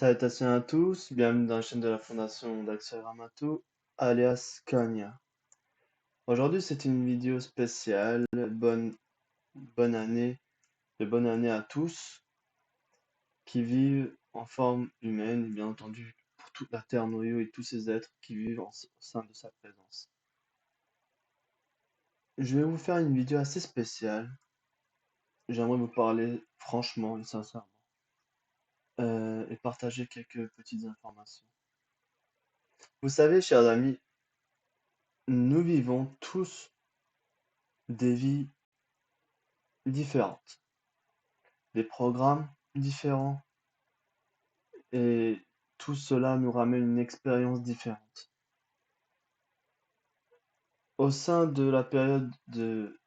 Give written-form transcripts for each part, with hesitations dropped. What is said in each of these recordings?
Salutations à tous, bienvenue dans la chaîne de la Fondation d'Axel Ramatou, alias Kanya. Aujourd'hui, c'est une vidéo spéciale. Bonne année, et bonne année à tous qui vivent en forme humaine, et bien entendu pour toute la Terre Noyau et tous ces êtres qui vivent au sein de sa présence. Je vais vous faire une vidéo assez spéciale. J'aimerais vous parler franchement et sincèrement et partager quelques petites informations. Vous savez, chers amis, nous vivons tous des vies différentes, des programmes différents, et tout cela nous ramène une expérience différente. Au sein de la période de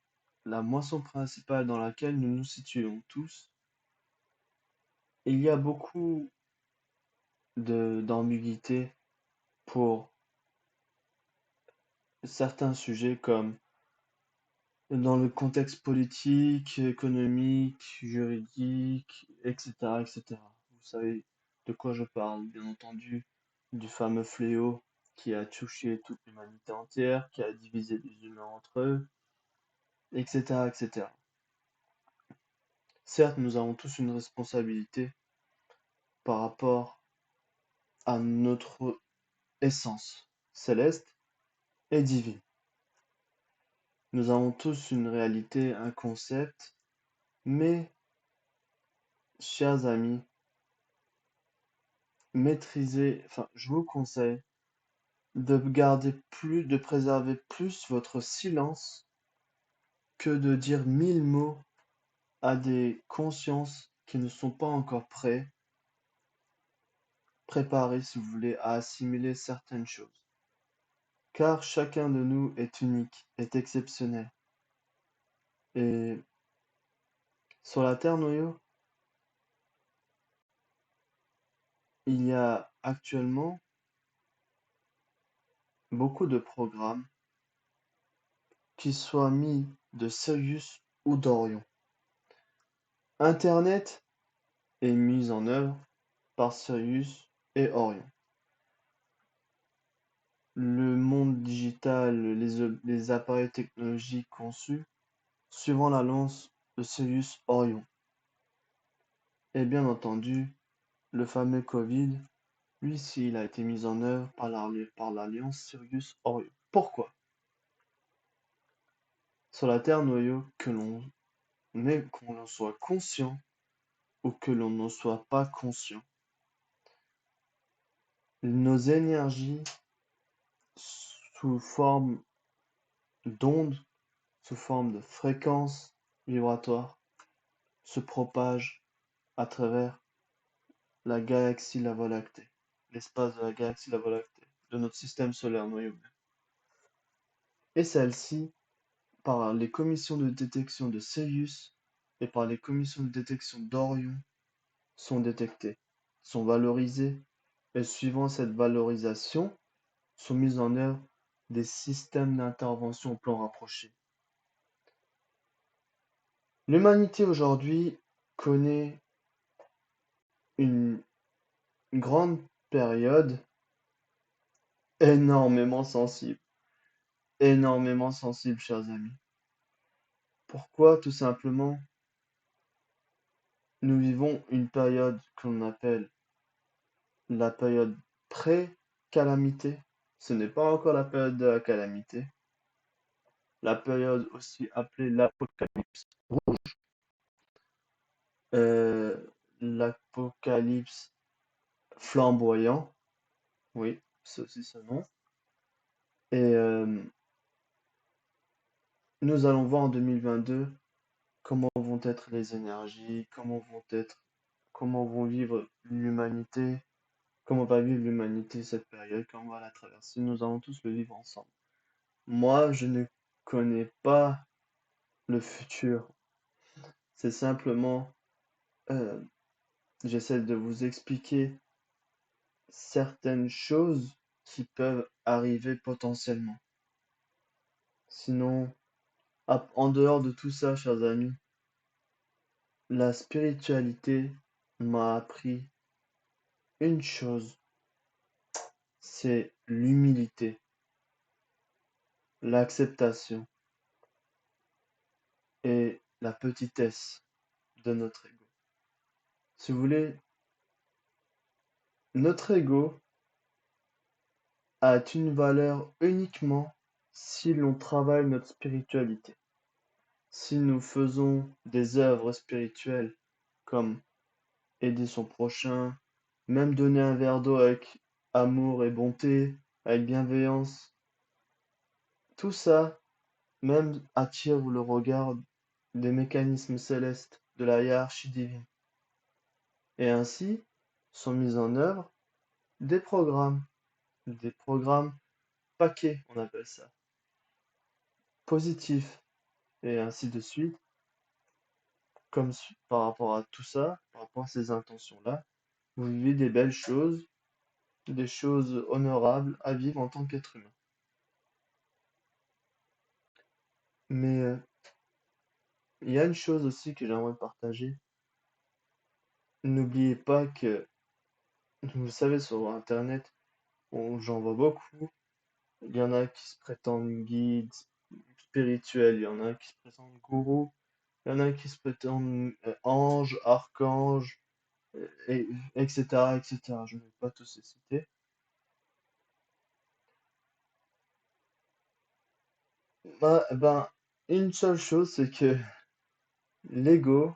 la moisson principale dans laquelle nous nous situons tous, il y a beaucoup d'ambiguïté pour certains sujets comme dans le contexte politique, économique, juridique, etc., etc. Vous savez de quoi je parle, bien entendu, du fameux fléau qui a touché toute l'humanité entière, qui a divisé les humains entre eux, etc., etc. Certes, nous avons tous une responsabilité par rapport à notre essence céleste et divine. Nous avons tous une réalité, un concept, mais, chers amis, je vous conseille de préserver plus votre silence que de dire 1000 mots à des consciences qui ne sont pas encore préparées, si vous voulez, à assimiler certaines choses. Car chacun de nous est unique, est exceptionnel. Et sur la Terre Noyau, il y a actuellement beaucoup de programmes, qui soient mis de Sirius ou d'Orion. Internet est mis en œuvre par Sirius et Orion. Le monde digital, les appareils technologiques conçus suivant la lance de Sirius Orion. Et bien entendu, le fameux Covid, lui aussi, il a été mis en œuvre par l'alliance Sirius Orion. Pourquoi? Sur la Terre Noyau, qu'on en soit conscient ou que l'on ne soit pas conscient, nos énergies sous forme d'ondes, sous forme de fréquences vibratoires, se propagent à travers la galaxie La Voie lactée, l'espace de la galaxie La Voie lactée, de notre système solaire noyau. Et celle-ci, par les commissions de détection de Sirius et par les commissions de détection d'Orion, sont détectées, sont valorisées, et suivant cette valorisation, sont mises en œuvre des systèmes d'intervention au plan rapproché. L'humanité aujourd'hui connaît une grande période énormément sensible. Énormément sensible, chers amis. Pourquoi? Tout simplement, nous vivons une période qu'on appelle la période pré-calamité. Ce n'est pas encore la période de la calamité. La période aussi appelée l'apocalypse rouge. L'apocalypse flamboyant. Oui, c'est aussi ce nom. Et nous allons voir en 2022 comment vont être les énergies, comment vont vivre l'humanité, comment va vivre l'humanité cette période, comment on va la traverser. Nous allons tous le vivre ensemble. Moi, je ne connais pas le futur. C'est simplement, euh, j'essaie de vous expliquer certaines choses qui peuvent arriver potentiellement. Sinon, en dehors de tout ça, chers amis, la spiritualité m'a appris une chose, c'est l'humilité, l'acceptation et la petitesse de notre ego. Si vous voulez, notre ego a une valeur uniquement si l'on travaille notre spiritualité. Si nous faisons des œuvres spirituelles comme aider son prochain, même donner un verre d'eau avec amour et bonté, avec bienveillance, tout ça même attire le regard des mécanismes célestes de la hiérarchie divine. Et ainsi sont mis en œuvre des programmes paquets, on appelle ça, positifs, et ainsi de suite, par rapport à tout ça, par rapport à ces intentions-là, vous vivez des belles choses, des choses honorables à vivre en tant qu'être humain. Mais il y a une chose aussi que j'aimerais partager. N'oubliez pas que, vous savez, sur Internet, j'en vois beaucoup. Il y en a qui se prétendent guides spirituels, il y en a qui se prétendent gourous, il y en a qui se prétendent anges, archanges, et, etc., etc. Je ne vais pas tous les citer. Ben, une seule chose, c'est que l'ego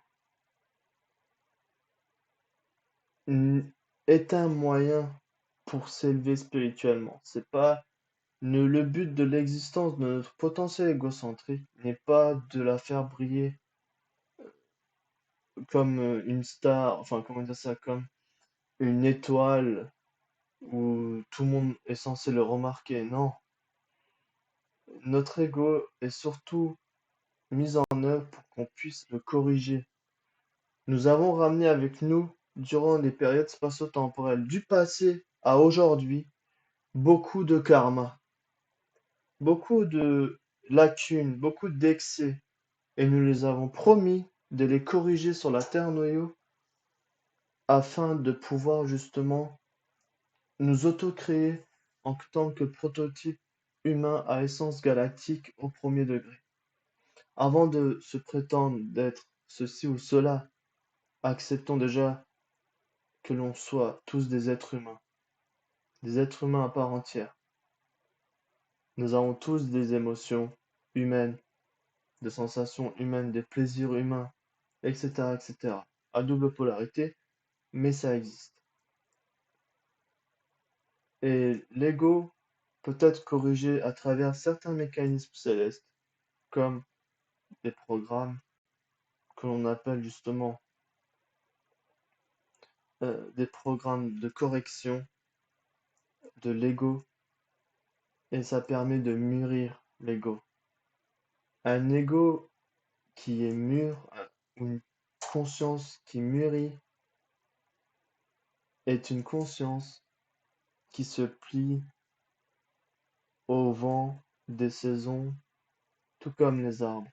est un moyen pour s'élever spirituellement. C'est pas le but de l'existence de notre potentiel égocentrique n'est pas de la faire briller comme une star, enfin comment dire ça, comme une étoile où tout le monde est censé le remarquer. Non, notre ego est surtout mis en œuvre pour qu'on puisse le corriger. Nous avons ramené avec nous, durant les périodes spatio-temporelles du passé à aujourd'hui, beaucoup de karma, beaucoup de lacunes, beaucoup d'excès, et nous les avons promis de les corriger sur la Terre noyau afin de pouvoir justement nous auto-créer en tant que prototype humain à essence galactique au premier degré. Avant de se prétendre d'être ceci ou cela, acceptons déjà que l'on soit tous des êtres humains à part entière. Nous avons tous des émotions humaines, des sensations humaines, des plaisirs humains, etc., etc. À double polarité, mais ça existe. Et l'ego peut être corrigé à travers certains mécanismes célestes, comme des programmes que l'on appelle justement des programmes de correction de l'ego, et ça permet de mûrir l'ego. Un ego qui est mûr, une conscience qui mûrit, est une conscience qui se plie au vent des saisons, tout comme les arbres,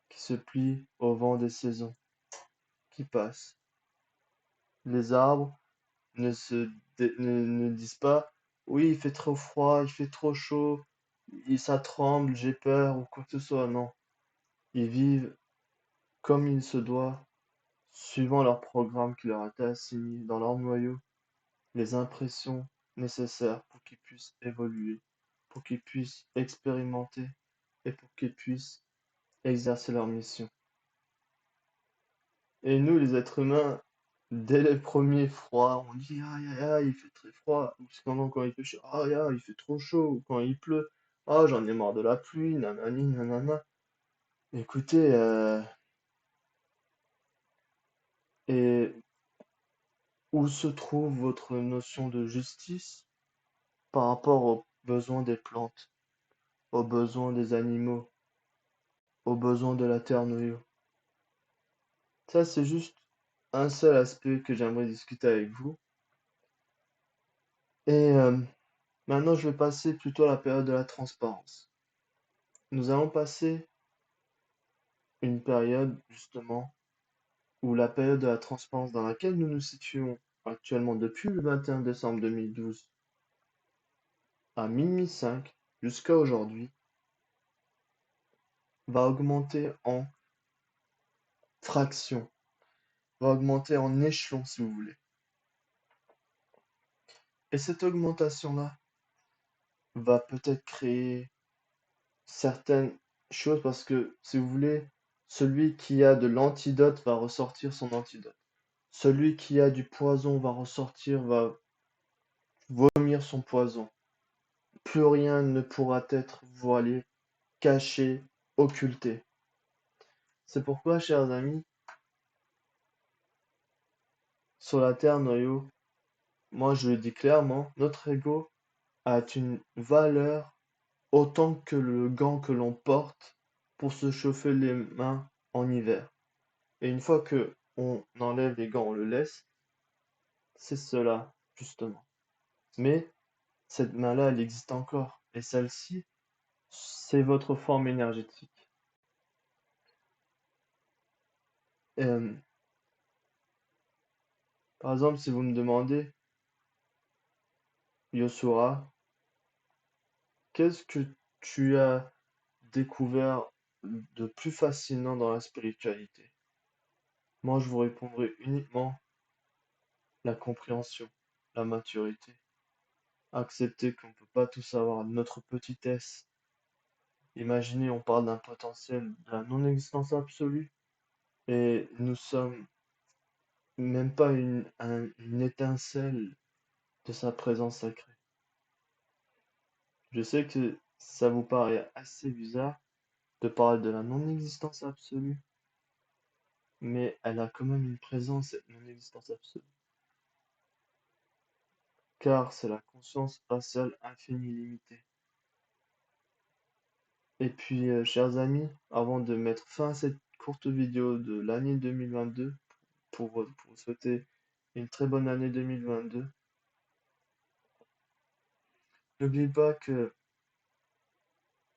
qui se plient au vent des saisons, qui passent. Les arbres ne se ne disent pas: «Oui, il fait trop froid, il fait trop chaud, ça tremble, j'ai peur» ou quoi que ce soit, non. Ils vivent comme il se doit, suivant leur programme qui leur a été assigné dans leur noyau, les impressions nécessaires pour qu'ils puissent évoluer, pour qu'ils puissent expérimenter et pour qu'ils puissent exercer leur mission. Et nous, les êtres humains, dès les premiers froids, on dit aïe aïe aïe, il fait très froid. Ou cependant, quand il fait chaud, aïe aïe, il fait trop chaud. Ou quand il pleut, ah, j'en ai marre de la pluie, nanani, nanana. Écoutez, et où se trouve votre notion de justice par rapport aux besoins des plantes, aux besoins des animaux, aux besoins de la terre noyau? Ça, c'est juste un seul aspect que j'aimerais discuter avec vous. Et maintenant, je vais passer plutôt à la période de la transparence. Nous allons passer une période, justement, où la période de la transparence dans laquelle nous nous situons actuellement depuis le 21 décembre 2012 à minuit 5 jusqu'à aujourd'hui, va augmenter en fraction, va augmenter en échelon si vous voulez. Et cette augmentation-là va peut-être créer certaines choses parce que, si vous voulez, celui qui a de l'antidote va ressortir son antidote. Celui qui a du poison va ressortir, va vomir son poison. Plus rien ne pourra être voilé, caché, occulté. C'est pourquoi, chers amis, sur la Terre, noyau, moi je le dis clairement, notre ego a une valeur autant que le gant que l'on porte pour se chauffer les mains en hiver. Et une fois que on enlève les gants, on le laisse, c'est cela, justement. Mais cette main-là, elle existe encore. Et celle-ci, c'est votre forme énergétique. Euh, Par exemple, si vous me demandez, Yosura, qu'est-ce que tu as découvert de plus fascinant dans la spiritualité? Moi, je vous répondrai uniquement la compréhension, la maturité. Accepter qu'on ne peut pas tout savoir, notre petitesse. Imaginez, on parle d'un potentiel, de la non-existence absolue, et nous sommes même pas une étincelle de sa présence sacrée. Je sais que ça vous paraît assez bizarre de parler de la non-existence absolue, mais elle a quand même une présence, cette non-existence absolue. Car c'est la conscience spatiale infinie limitée. Et puis, chers amis, avant de mettre fin à cette courte vidéo de l'année 2022, pour vous souhaiter une très bonne année 2022, n'oubliez pas que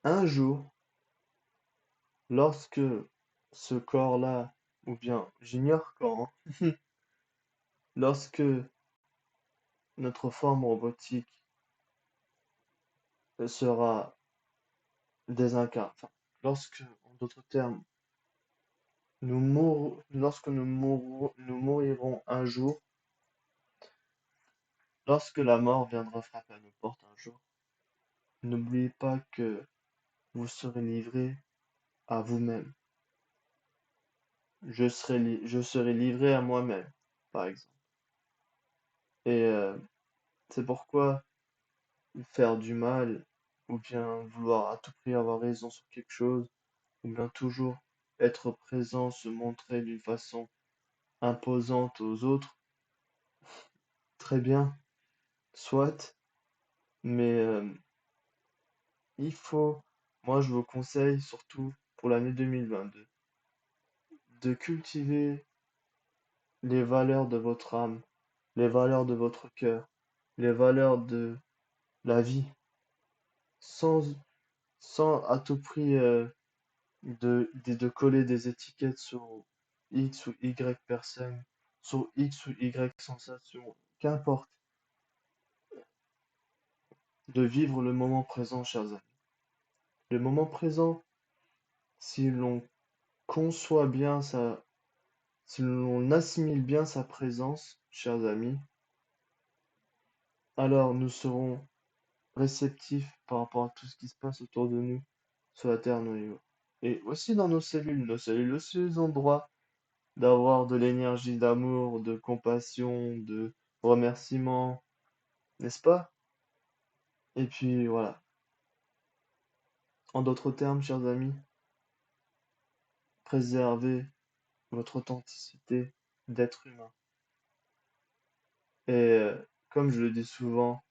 un jour, lorsque ce corps-là, ou bien j'ignore quand, hein, lorsque notre forme robotique sera désincarnée, enfin, lorsque, en d'autres termes, nous mourirons un jour, lorsque la mort viendra frapper à nos portes un jour, n'oubliez pas que vous serez livré à vous-même. Je serai livré à moi-même, par exemple. Et c'est pourquoi faire du mal, ou bien vouloir à tout prix avoir raison sur quelque chose, ou bien toujours être présent, se montrer d'une façon imposante aux autres, très bien, soit, mais il faut, moi je vous conseille surtout pour l'année 2022, de cultiver les valeurs de votre âme, les valeurs de votre cœur, les valeurs de la vie, sans, sans à tout prix de coller des étiquettes sur X ou Y personnes, sur X ou Y sensations, qu'importe, de vivre le moment présent, chers amis. Le moment présent, si l'on conçoit bien si l'on assimile bien sa présence, chers amis, alors nous serons réceptifs par rapport à tout ce qui se passe autour de nous sur la Terre noyau. Et aussi dans nos cellules. Nos cellules aussi, ils ont droit d'avoir de l'énergie d'amour, de compassion, de remerciement, n'est-ce pas? Et puis voilà. En d'autres termes, chers amis, préservez votre authenticité d'être humain. Et comme je le dis souvent,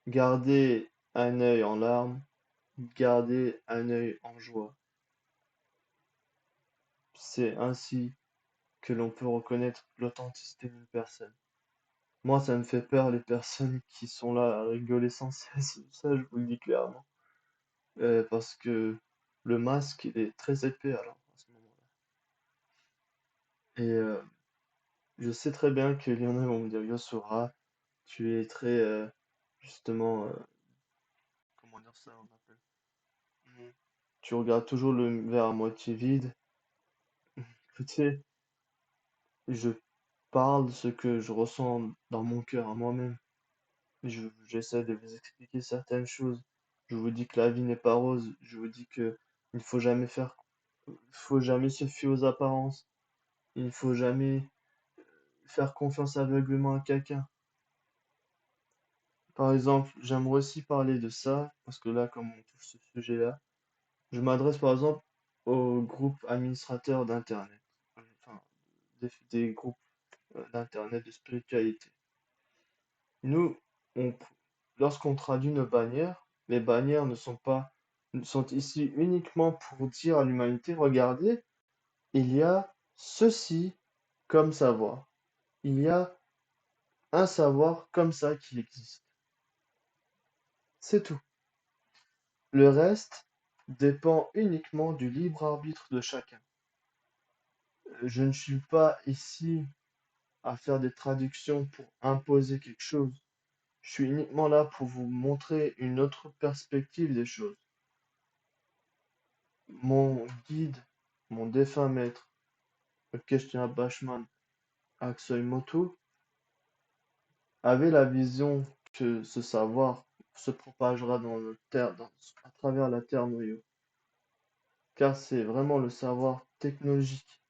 gardez un œil en larmes, gardez un œil en joie. C'est ainsi que l'on peut reconnaître l'authenticité d'une personne. Moi, ça me fait peur les personnes qui sont là à rigoler sans cesse, ça je vous le dis clairement. Parce que le masque, il est très épais alors à ce moment-là. Et Je sais très bien qu'il y en a qui vont me dire: «Yosura, tu es très, justement, comment dire ça, on appelle? Mmh, tu regardes toujours le verre à moitié vide». Écoutez, je parle de ce que je ressens dans mon cœur à moi-même. J'essaie de vous expliquer certaines choses. Je vous dis que la vie n'est pas rose. Je vous dis que il faut jamais faire, il faut jamais se fier aux apparences. Il faut jamais faire confiance aveuglément à quelqu'un. Par exemple, j'aimerais aussi parler de ça, parce que là, comme on touche ce sujet-là, je m'adresse par exemple aux groupes administrateurs d'Internet, enfin, des groupes d'Internet de spiritualité. Nous, on, lorsqu'on traduit nos bannières, les bannières ne sont pas, sont ici uniquement pour dire à l'humanité, regardez, il y a ceci comme savoir. Il y a un savoir comme ça qui existe. C'est tout. Le reste dépend uniquement du libre arbitre de chacun. Je ne suis pas ici à faire des traductions pour imposer quelque chose. Je suis uniquement là pour vous montrer une autre perspective des choses. Mon guide, mon défunt maître, Keshe Bachman Aksoy-Moto, avait la vision que ce savoir se propagera dans le terre, à travers la terre noyau, car c'est vraiment le savoir technologique.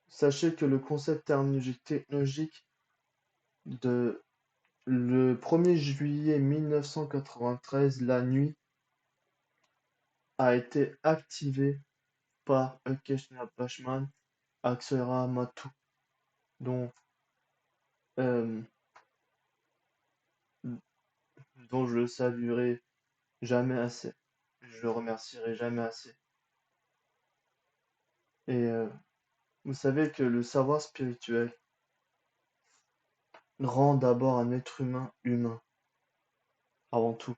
Sachez que le concept technologique de le 1er juillet 1993, la nuit, a été activé par Keshe Bachman Aksoy-Moto, dont euh, dont je le saluerai jamais assez. Je le remercierai jamais assez. Et vous savez que le savoir spirituel rend d'abord un être humain humain, avant tout.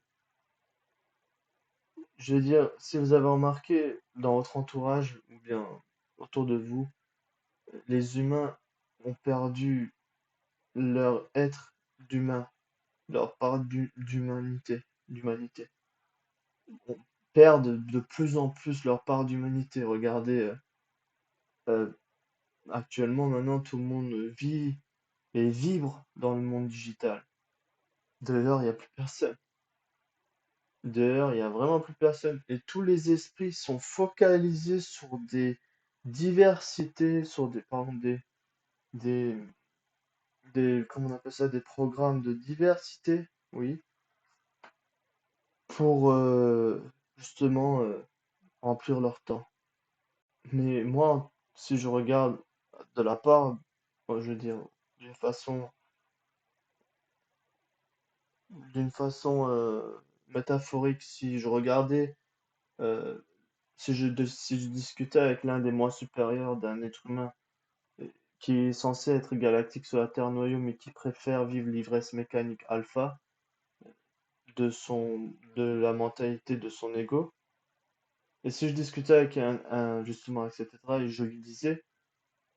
Je veux dire, si vous avez remarqué dans votre entourage ou bien autour de vous, les humains ont perdu leur être d'humain, leur part d'humanité. On perdent de plus en plus leur part d'humanité. Regardez, euh, actuellement, maintenant, tout le monde vit et vibre dans le monde digital. Dehors, il n'y a plus personne. Dehors, il n'y a vraiment plus personne. Et tous les esprits sont focalisés sur des diversités, sur des, pardon, des, comment on appelle ça, des programmes de diversité, oui, pour justement remplir leur temps. Mais moi, si je regarde de la part, je veux dire, d'une façon, d'une façon métaphorique, si je regardais, euh, si je discutais avec l'un des moi supérieurs d'un être humain euh, qui est censé être galactique sur la Terre noyau, mais qui préfère vivre l'ivresse mécanique alpha de la mentalité de son ego. Et si je discutais avec justement, etc., et je lui disais,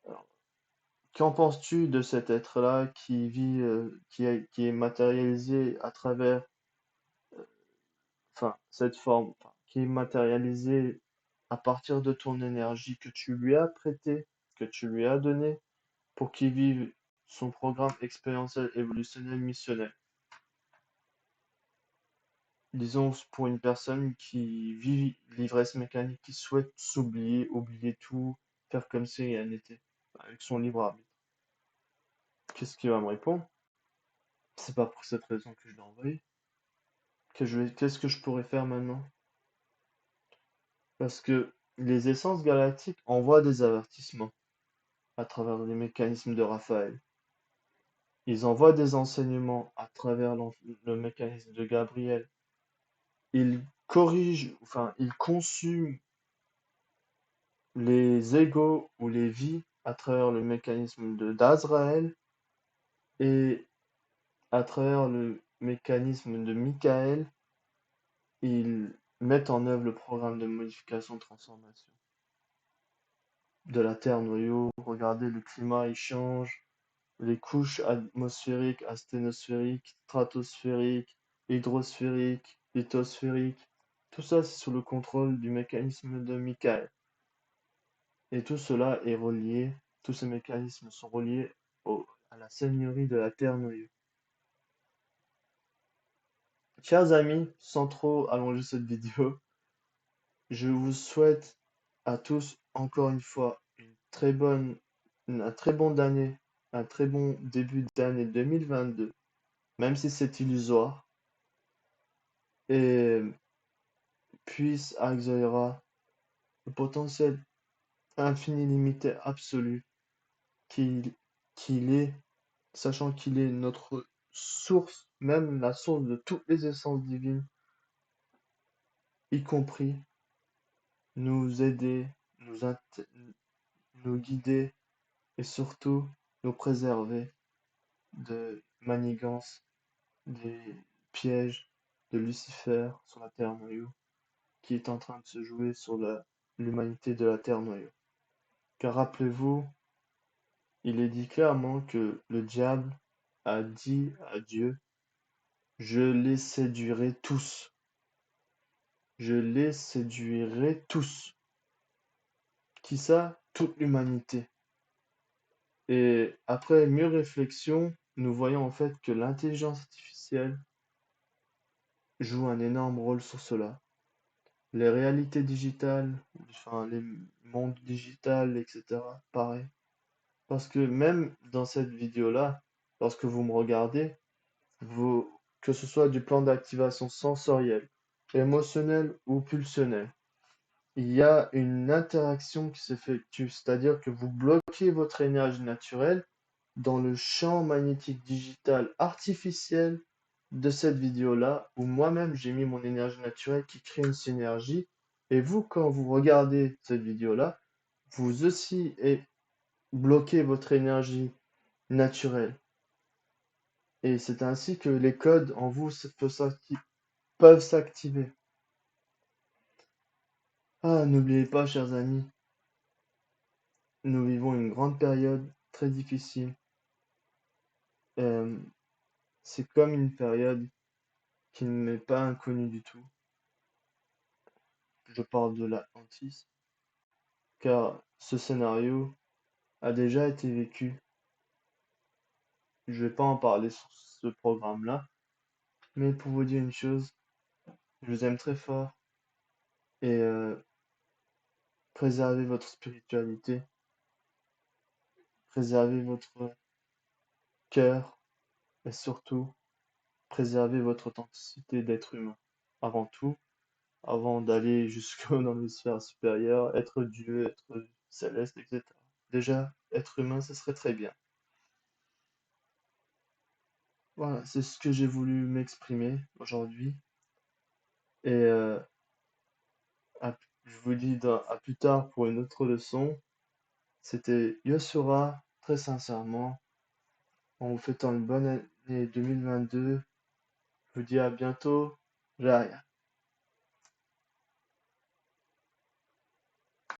alors, qu'en penses-tu de cet être-là qui vit, qui est matérialisé à travers, enfin, cette forme, enfin, qui est matérialisée à partir de ton énergie que tu lui as prêtée, que tu lui as donnée pour qu'il vive son programme expérientiel évolutionnel missionnel. Disons pour une personne qui vit l'ivresse mécanique, qui souhaite s'oublier, oublier tout, faire comme si rien n'était, avec son libre arbitre. Qu'est-ce qu'il va me répondre? C'est pas pour cette raison que je l'ai envoyé. Qu'est-ce que je pourrais faire maintenant? Parce que les essences galactiques envoient des avertissements à travers les mécanismes de Raphaël. Ils envoient des enseignements à travers le mécanisme de Gabriel. Ils corrigent, enfin, ils consument les égos ou les vies à travers le mécanisme d'Azraël et à travers le mécanisme de Michael, ils mettent en œuvre le programme de modification-transformation. de la Terre noyau. Regardez, le climat il change, les couches atmosphériques, asténosphériques, stratosphériques, hydrosphériques, lithosphériques, tout ça c'est sous le contrôle du mécanisme de Michael. Et tout cela est relié, tous ces mécanismes sont reliés à la seigneurie de la Terre noyau. Chers amis, sans trop allonger cette vidéo, je vous souhaite à tous encore une fois un très bon année, un très bon début d'année 2022, même si c'est illusoire, et puisse Axoera, le potentiel infini, limité, absolu qu'il qu'il est, sachant qu'il est notre source, même la source de toutes les essences divines, y compris nous aider, nous guider et surtout nous préserver de manigances, des pièges de Lucifer sur la Terre noyau qui est en train de se jouer sur l'humanité de la Terre noyau. Car rappelez-vous, il est dit clairement que le diable a dit à Dieu, je les séduirai tous. Je les séduirai tous. Qui ça? Toute l'humanité. Et après mûre réflexion, nous voyons en fait que l'intelligence artificielle joue un énorme rôle sur cela. Les réalités digitales, enfin les mondes digitales, etc. Pareil. Parce que même dans cette vidéo-là, lorsque vous me regardez, que ce soit du plan d'activation sensorielle, émotionnelle ou pulsionnelle, il y a une interaction qui s'effectue, c'est-à-dire que vous bloquez votre énergie naturelle dans le champ magnétique digital artificiel de cette vidéo-là, où moi-même j'ai mis mon énergie naturelle qui crée une synergie. Et vous, quand vous regardez cette vidéo-là, vous aussi bloquez votre énergie naturelle. Et c'est ainsi que les codes en vous peuvent s'activer. Ah, n'oubliez pas, chers amis, nous vivons une grande période très difficile. Euh, c'est comme une période qui ne m'est pas inconnue du tout. Je parle de la hantise, car ce scénario a déjà été vécu. Je vais pas en parler sur ce programme-là, mais pour vous dire une chose, je vous aime très fort et préservez votre spiritualité, préservez votre cœur et surtout préservez votre authenticité d'être humain. Avant tout, avant d'aller jusque dans les sphères supérieures, être Dieu, être céleste, etc. Déjà, être humain, ce serait très bien. Voilà, c'est ce que j'ai voulu m'exprimer aujourd'hui. Et je vous dis à plus tard pour une autre leçon. C'était Yosura, très sincèrement, en vous souhaitant une bonne année 2022. Je vous dis à bientôt. Jaya.